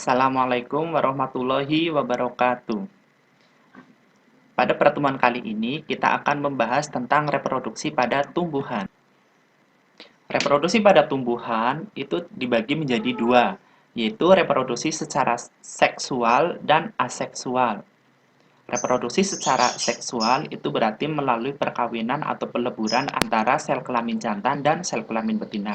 Assalamualaikum warahmatullahi wabarakatuh. Pada pertemuan kali ini, kita akan membahas tentang reproduksi pada tumbuhan. Reproduksi pada tumbuhan itu dibagi menjadi dua, yaitu reproduksi secara seksual dan aseksual. Reproduksi secara seksual itu berarti melalui perkawinan atau peleburan antara sel kelamin jantan dan sel kelamin betina.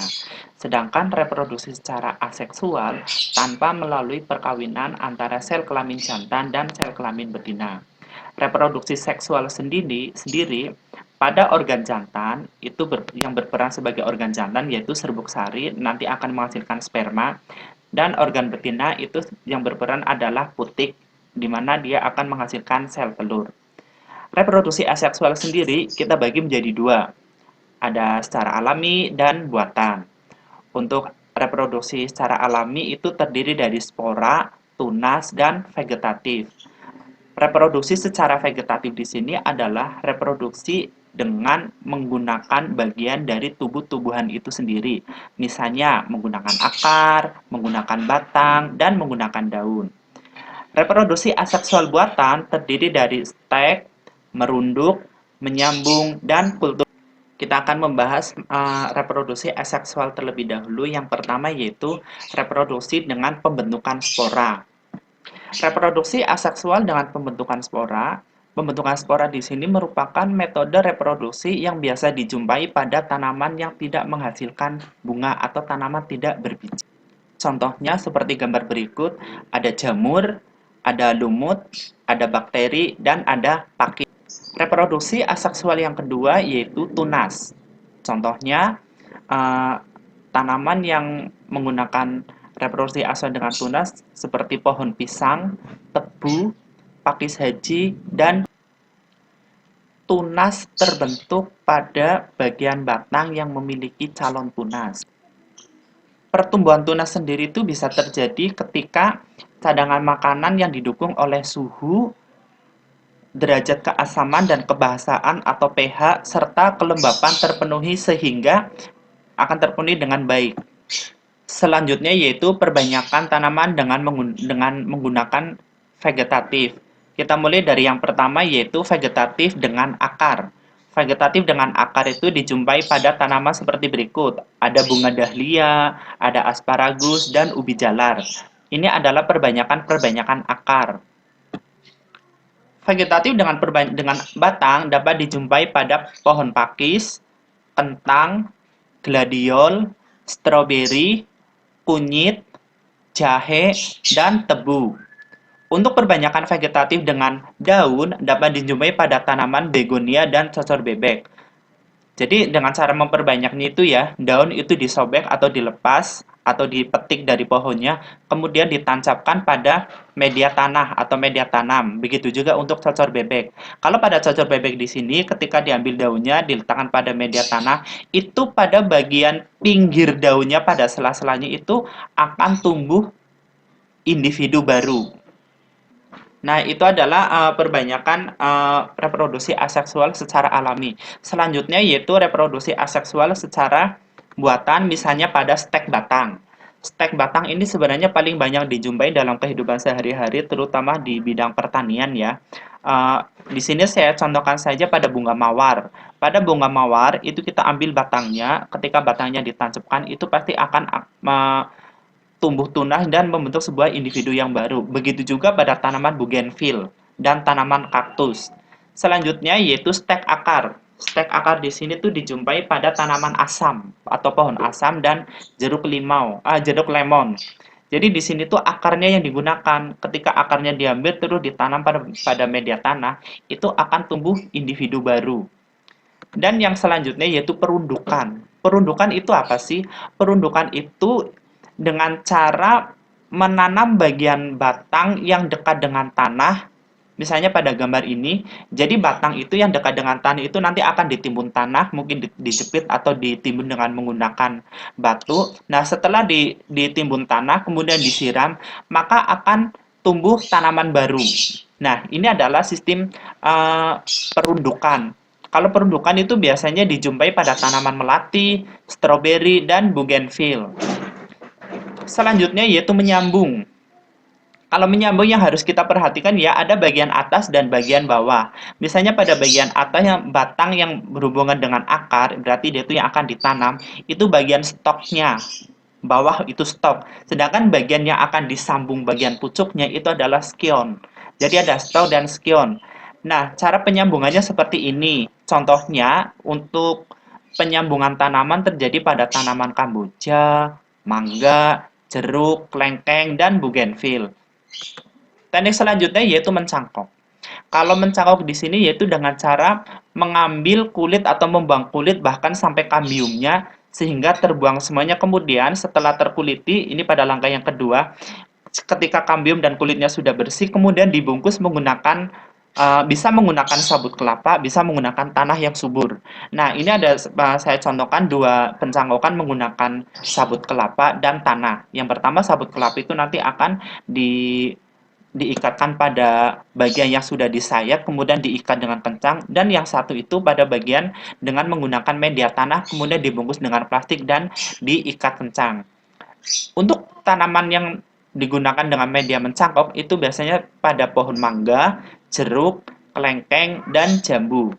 Sedangkan reproduksi secara aseksual tanpa melalui perkawinan antara sel kelamin jantan dan sel kelamin betina. Reproduksi seksual sendiri pada organ jantan itu yang berperan sebagai organ jantan yaitu serbuk sari nanti akan menghasilkan sperma, dan organ betina itu yang berperan adalah putik di mana dia akan menghasilkan sel telur. Reproduksi aseksual sendiri kita bagi menjadi dua, ada secara alami dan buatan. Untuk reproduksi secara alami itu terdiri dari spora, tunas, dan vegetatif. Reproduksi secara vegetatif di sini adalah reproduksi dengan menggunakan bagian dari tubuh-tumbuhan itu sendiri. Misalnya menggunakan akar, menggunakan batang, dan menggunakan daun. Reproduksi aseksual buatan terdiri dari stek, merunduk, menyambung, dan kultur. Kita akan membahas reproduksi aseksual terlebih dahulu. Yang pertama yaitu reproduksi dengan pembentukan spora. Reproduksi aseksual dengan pembentukan spora. Pembentukan spora di sini merupakan metode reproduksi yang biasa dijumpai pada tanaman yang tidak menghasilkan bunga atau tanaman tidak berbiji. Contohnya seperti gambar berikut, ada jamur, ada lumut, ada bakteri, dan ada pakis. Reproduksi aseksual yang kedua yaitu tunas. Contohnya, tanaman yang menggunakan reproduksi aseksual dengan tunas seperti pohon pisang, tebu, pakis haji, dan tunas terbentuk pada bagian batang yang memiliki calon tunas. Pertumbuhan tunas sendiri itu bisa terjadi ketika cadangan makanan yang didukung oleh suhu, derajat keasaman dan kebahasaan atau pH, serta kelembapan terpenuhi sehingga akan terpenuhi dengan baik. Selanjutnya yaitu perbanyakan tanaman dengan menggunakan vegetatif. Kita mulai dari yang pertama yaitu vegetatif dengan akar. Vegetatif dengan akar itu dijumpai pada tanaman seperti berikut. Ada bunga dahlia, ada asparagus, dan ubi jalar. Ini adalah perbanyakan akar. Vegetatif dengan batang dapat dijumpai pada pohon pakis, kentang, gladiol, stroberi, kunyit, jahe, dan tebu. Untuk perbanyakan vegetatif dengan daun dapat dijumpai pada tanaman begonia dan cocor bebek. Jadi dengan cara memperbanyaknya itu ya, daun itu disobek atau dilepas atau dipetik dari pohonnya, kemudian ditancapkan pada media tanah atau media tanam. Begitu juga untuk cocor bebek. Kalau pada cocor bebek di sini, ketika diambil daunnya, diletakkan pada media tanah, itu pada bagian pinggir daunnya pada sela-selanya itu akan tumbuh individu baru. Nah, itu adalah perbanyakan reproduksi aseksual secara alami. Selanjutnya yaitu reproduksi aseksual secara buatan, misalnya pada stek batang. Stek batang ini sebenarnya paling banyak dijumpai dalam kehidupan sehari-hari, terutama di bidang pertanian ya. Di sini saya contohkan saja pada bunga mawar. Pada bunga mawar itu kita ambil batangnya, ketika batangnya ditancapkan itu pasti akan tumbuh tunas dan membentuk sebuah individu yang baru. Begitu juga pada tanaman bougainville dan tanaman kaktus. Selanjutnya yaitu stek akar. Stek akar di sini tuh dijumpai pada tanaman asam atau pohon asam dan jeruk lemon. Jadi di sini tuh akarnya yang digunakan. Ketika akarnya diambil terus ditanam pada media tanah, itu akan tumbuh individu baru. Dan yang selanjutnya yaitu perundukan. Perundukan itu apa sih? Perundukan itu dengan cara menanam bagian batang yang dekat dengan tanah, misalnya pada gambar ini, jadi batang itu yang dekat dengan tanah itu nanti akan ditimbun tanah, mungkin dijepit atau ditimbun dengan menggunakan batu. Nah, setelah ditimbun tanah, kemudian disiram, maka akan tumbuh tanaman baru. Nah, ini adalah sistem perundukan. Kalau perundukan itu biasanya dijumpai pada tanaman melati, stroberi, dan bougainville. Selanjutnya yaitu menyambung. Kalau menyambung yang harus kita perhatikan ya ada bagian atas dan bagian bawah. Misalnya pada bagian atas yang batang yang berhubungan dengan akar, berarti dia itu yang akan ditanam, itu bagian stoknya. Bawah itu stok. Sedangkan bagian yang akan disambung bagian pucuknya itu adalah skion. Jadi ada stok dan skion. Nah, cara penyambungannya seperti ini. Contohnya untuk penyambungan tanaman terjadi pada tanaman kamboja, mangga, jeruk, kelengkeng, dan bougainville. Teknik selanjutnya yaitu mencangkok. Kalau mencangkok di sini yaitu dengan cara mengambil kulit atau membuang kulit bahkan sampai kambiumnya sehingga terbuang semuanya. Kemudian setelah terkuliti, ini pada langkah yang kedua, ketika kambium dan kulitnya sudah bersih, kemudian dibungkus menggunakan bisa menggunakan sabut kelapa, bisa menggunakan tanah yang subur. Nah, ini ada saya contohkan dua pencangkokan menggunakan sabut kelapa dan tanah. Yang pertama sabut kelapa itu nanti akan diikatkan pada bagian yang sudah disayat, kemudian diikat dengan kencang, dan yang satu itu pada bagian dengan menggunakan media tanah, kemudian dibungkus dengan plastik dan diikat kencang. Untuk tanaman yang digunakan dengan media mencangkok itu biasanya pada pohon mangga, jeruk, kelengkeng, dan jambu.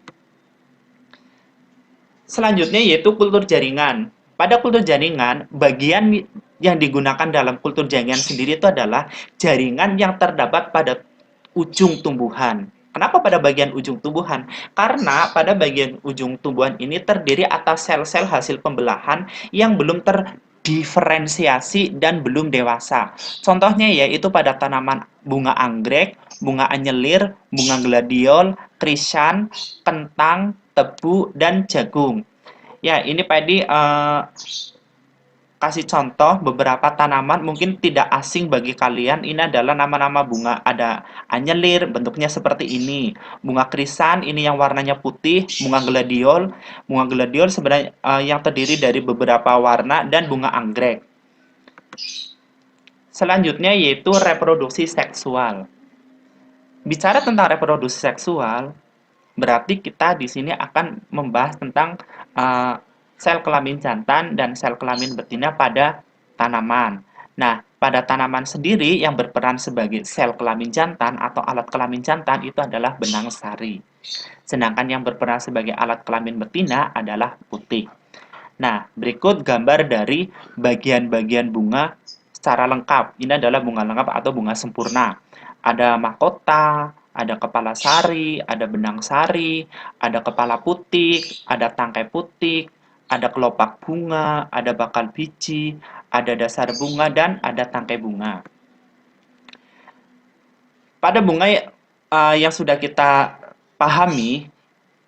Selanjutnya yaitu kultur jaringan. Pada kultur jaringan, bagian yang digunakan dalam kultur jaringan sendiri itu adalah jaringan yang terdapat pada ujung tumbuhan. Kenapa pada bagian ujung tumbuhan? Karena pada bagian ujung tumbuhan ini terdiri atas sel-sel hasil pembelahan yang belum terdiferensiasi dan belum dewasa. Contohnya yaitu pada tanaman bunga anggrek, bunga anyelir, bunga gladiol, krisan, kentang, tebu, dan jagung. Ya, ini Padi kasih contoh beberapa tanaman mungkin tidak asing bagi kalian. Ini adalah nama-nama bunga. Ada anyelir, bentuknya seperti ini. Bunga krisan, ini yang warnanya putih. Bunga gladiol. Bunga gladiol sebenarnya yang terdiri dari beberapa warna dan bunga anggrek. Selanjutnya yaitu reproduksi seksual. Bicara tentang reproduksi seksual, berarti kita di sini akan membahas tentang sel kelamin jantan dan sel kelamin betina pada tanaman. Nah, pada tanaman sendiri yang berperan sebagai sel kelamin jantan atau alat kelamin jantan itu adalah benang sari. Sedangkan yang berperan sebagai alat kelamin betina adalah putik. Nah, berikut gambar dari bagian-bagian bunga secara lengkap. Ini adalah bunga lengkap atau bunga sempurna. Ada mahkota, ada kepala sari, ada benang sari, ada kepala putik, ada tangkai putik, ada kelopak bunga, ada bakal biji, ada dasar bunga, dan ada tangkai bunga. Pada bunga yang sudah kita pahami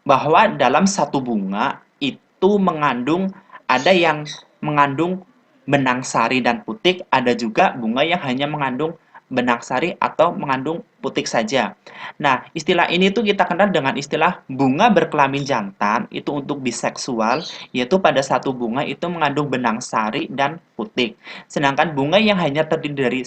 bahwa dalam satu bunga itu ada yang mengandung benang sari dan putik, ada juga bunga yang hanya mengandung benang sari atau mengandung putik saja. Nah, istilah ini tuh kita kenal dengan istilah bunga berkelamin jantan, itu untuk biseksual, yaitu pada satu bunga itu mengandung benang sari dan putik. Sedangkan bunga yang hanya terdiri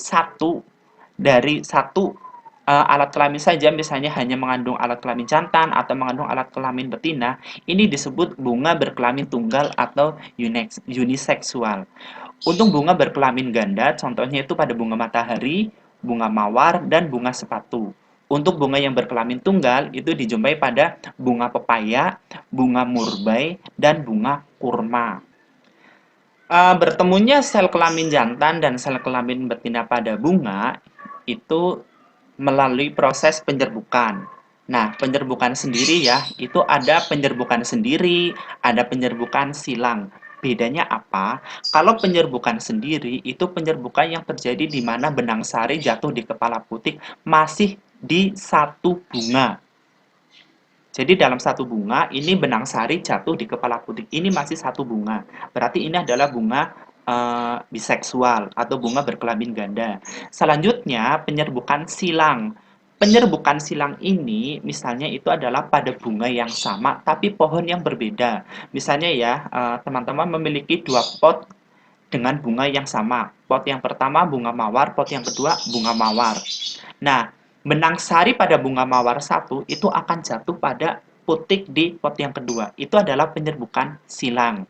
dari satu alat kelamin saja, misalnya hanya mengandung alat kelamin jantan atau mengandung alat kelamin betina, ini disebut bunga berkelamin tunggal atau uniseksual. Untuk bunga berkelamin ganda, contohnya itu pada bunga matahari, bunga mawar, dan bunga sepatu. Untuk bunga yang berkelamin tunggal, itu dijumpai pada bunga pepaya, bunga murbai, dan bunga kurma. Bertemunya sel kelamin jantan dan sel kelamin betina pada bunga itu melalui proses penyerbukan. Nah, penyerbukan sendiri ya, itu ada penyerbukan sendiri, ada penyerbukan silang. Bedanya apa? Kalau penyerbukan sendiri, itu penyerbukan yang terjadi di mana benang sari jatuh di kepala putik masih di satu bunga. Jadi dalam satu bunga, ini benang sari jatuh di kepala putik. Ini masih satu bunga. Berarti ini adalah bunga biseksual atau bunga berkelamin ganda. Selanjutnya, penyerbukan silang. Penyerbukan silang ini misalnya itu adalah pada bunga yang sama tapi pohon yang berbeda. Misalnya ya, teman-teman memiliki dua pot dengan bunga yang sama. Pot yang pertama bunga mawar, pot yang kedua bunga mawar. Nah, benang sari pada bunga mawar satu itu akan jatuh pada putik di pot yang kedua. Itu adalah penyerbukan silang.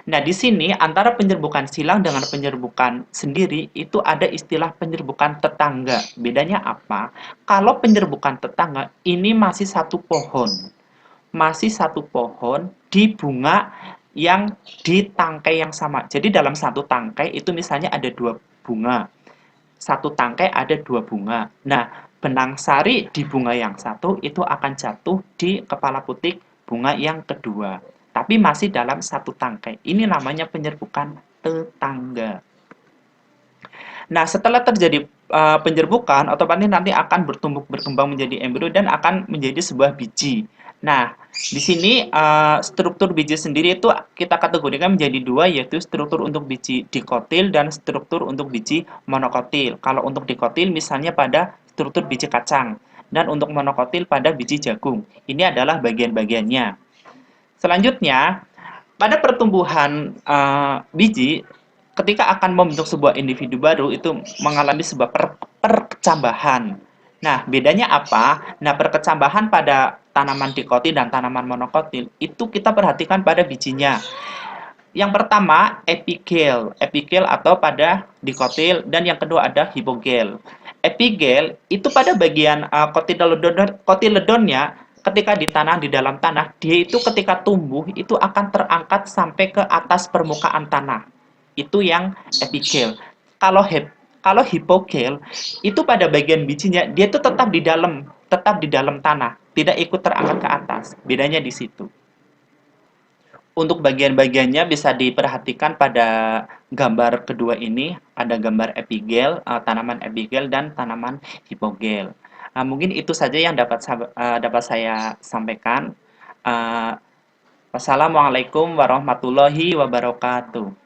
Nah, di sini antara penyerbukan silang dengan penyerbukan sendiri itu ada istilah penyerbukan tetangga. Bedanya apa? Kalau penyerbukan tetangga ini masih satu pohon. Masih satu pohon di bunga yang di tangkai yang sama. Jadi dalam satu tangkai itu misalnya ada dua bunga. Satu tangkai ada dua bunga. Nah, benang sari di bunga yang satu itu akan jatuh di kepala putik bunga yang kedua. Tapi masih dalam satu tangkai. Ini namanya penyerbukan tetangga. Nah, setelah terjadi penyerbukan, otomatis nanti akan bertumbuh berkembang menjadi embrio dan akan menjadi sebuah biji. Nah, di sini struktur biji sendiri itu kita kategorikan menjadi dua, yaitu struktur untuk biji dikotil dan struktur untuk biji monokotil. Kalau untuk dikotil misalnya pada struktur biji kacang dan untuk monokotil pada biji jagung. Ini adalah bagian-bagiannya. Selanjutnya, pada pertumbuhan biji, ketika akan membentuk sebuah individu baru, itu mengalami sebuah perkecambahan. Nah, bedanya apa? Nah, perkecambahan pada tanaman dikotil dan tanaman monokotil, itu kita perhatikan pada bijinya. Yang pertama, epigel. Epigel atau pada dikotil, dan yang kedua ada hipogel. Epigel itu pada bagian kotiledonnya ketika ditanam di dalam tanah, dia itu ketika tumbuh itu akan terangkat sampai ke atas permukaan tanah. Itu yang epigel. Kalau kalau hipogel itu pada bagian bijinya dia itu tetap di dalam tanah, tidak ikut terangkat ke atas. Bedanya di situ. Untuk bagian-bagiannya bisa diperhatikan pada gambar kedua ini, ada gambar epigel, tanaman epigel dan tanaman hipogel. Mungkin itu saja yang dapat saya sampaikan. Uh, Wassalamualaikum warahmatullahi wabarakatuh.